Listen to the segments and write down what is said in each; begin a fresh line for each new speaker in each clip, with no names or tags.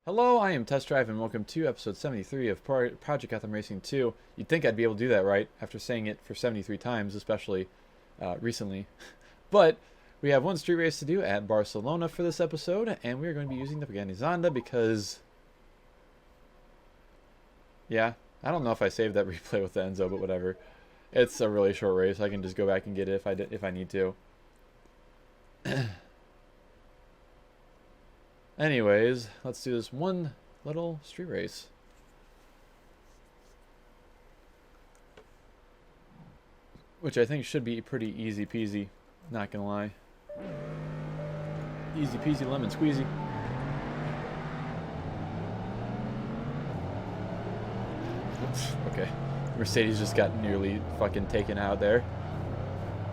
Hello, I am Test Drive, and welcome to episode 73 of Project Gotham Racing 2. You'd think I'd be able to do that right after saying it for 73 times, especially recently. But we have one street race to do at Barcelona for this episode, and we are going to be using the Pagani Zonda because, yeah, I don't know if I saved that replay with the Enzo, but whatever. It's a really short race. I can just go back and get it if I need to. Anyways, let's do this one little street race. Which I think should be pretty easy peasy, not gonna lie. Easy peasy lemon squeezy. Oops, okay. Mercedes just got nearly fucking taken out there.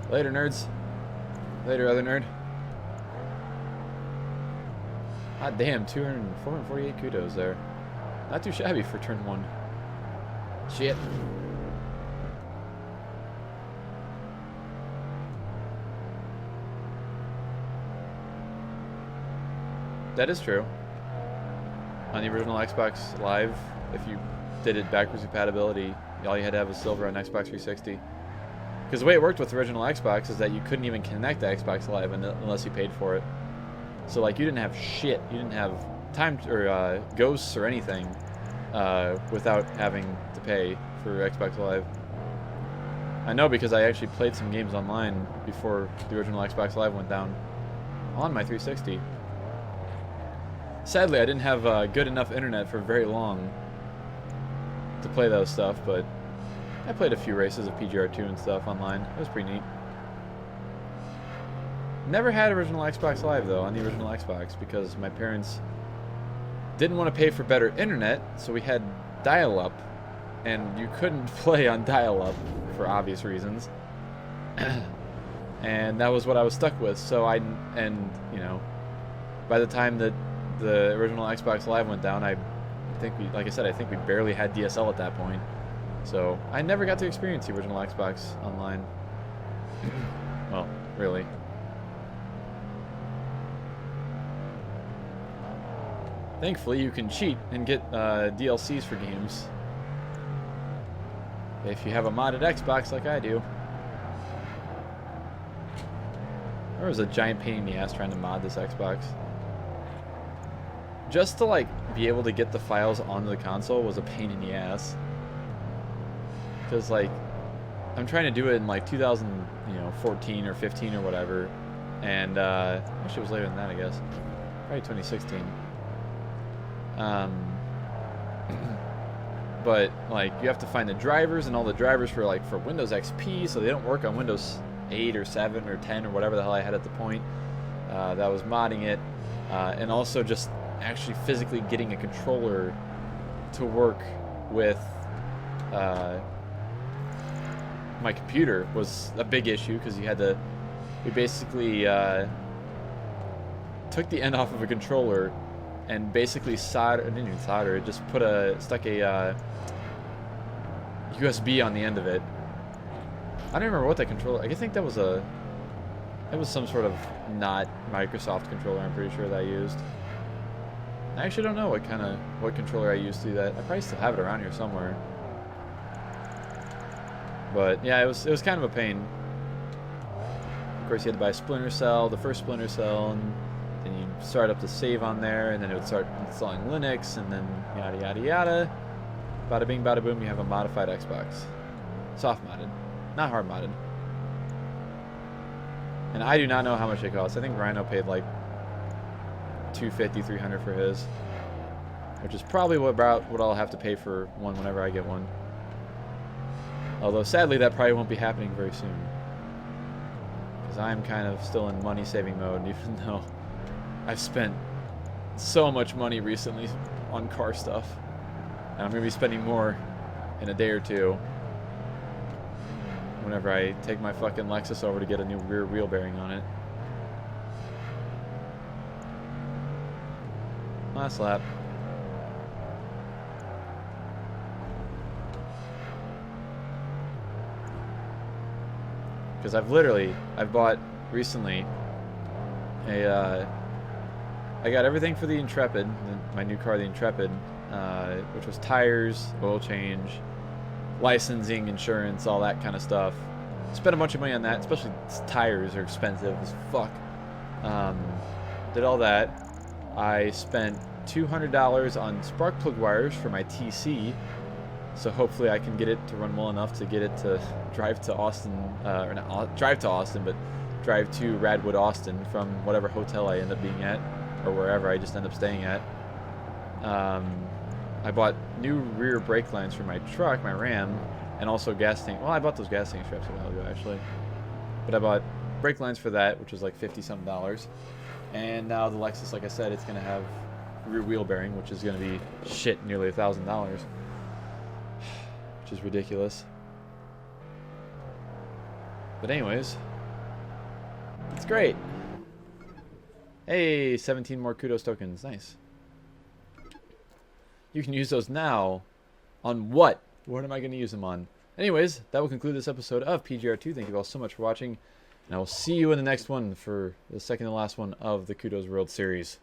Later, nerds. Later, other nerd. God damn, 448 kudos there. Not too shabby for turn one. Shit. That is true. On the original Xbox Live, if you did it backwards compatibility, all you had to have was silver on Xbox 360. Because the way it worked with the original Xbox is that you couldn't even connect the Xbox Live unless you paid for it. So like you didn't have shit, you didn't have time or ghosts or anything without having to pay for Xbox Live. I know because I actually played some games online before the original Xbox Live went down on my 360. Sadly, I didn't have good enough internet for very long to play those stuff, but I played a few races of PGR2 and stuff online. It was pretty neat. Never had original Xbox Live though on the original Xbox because my parents didn't want to pay for better internet, so we had dial-up, and you couldn't play on dial-up for obvious reasons. And that was what I was stuck with. So you know, by the time that the original Xbox Live went down, I think like I said, I think we barely had DSL at that point. So I never got to experience the original Xbox online. Well, really. Thankfully, you can cheat and get DLCs for games if you have a modded Xbox like I do. There was a giant pain in the ass trying to mod this Xbox. Just to like be able to get the files onto the console was a pain in the ass. Because like I'm trying to do it in like 2014 or 15 or whatever, and actually it was later than that, I guess, probably 2016. But like you have to find the drivers, and all the drivers for Windows XP, so they don't work on Windows 8 or 7 or 10 or whatever the hell I had at the point that was modding it, and also just actually physically getting a controller to work with my computer was a big issue, because we basically took the end off of a controller and basically didn't even solder it, just stuck a USB on the end of it. I don't remember what that controller, I think it was some sort of not Microsoft controller, I'm pretty sure that I used. I actually don't know what controller I used to do that. I probably still have it around here somewhere. But yeah, it was kind of a pain. Of course, you had to buy a Splinter Cell, the first Splinter Cell, and then you start up the save on there, and then it would start installing Linux, and then yada yada yada. Bada bing, bada boom, you have a modified Xbox. Soft modded, not hard modded. And I do not know how much it costs. I think Rhino paid like $250, $300 for his, which is probably about what I'll have to pay for one whenever I get one. Although sadly that probably won't be happening very soon, because I'm kind of still in money saving mode, even though I've spent so much money recently on car stuff, and I'm going to be spending more in a day or two whenever I take my fucking Lexus over to get a new rear wheel bearing on it. Last lap. Because I've bought recently a I got everything for the Intrepid, my new car, the Intrepid, which was tires, oil change, licensing, insurance, all that kind of stuff. Spent a bunch of money on that, especially tires are expensive as fuck. Did all that. I spent $200 on spark plug wires for my TC, so hopefully I can get it to run well enough to get it to drive to Austin, or not drive to Austin, but drive to Radwood, Austin from whatever hotel I end up being at, or wherever I just end up staying at. I bought new rear brake lines for my truck, my Ram, and also gas tank. Well, I bought those gas tank straps a while ago, actually. But I bought brake lines for that, which was like $50-something. And now the Lexus, like I said, it's going to have rear wheel bearing, which is going to be shit, nearly $1,000. Which is ridiculous. But anyways, it's great. Hey, 17 more kudos tokens. Nice. You can use those now. On what? What am I going to use them on? Anyways, that will conclude this episode of PGR2. Thank you all so much for watching. And I will see you in the next one for the second and last one of the Kudos World Series.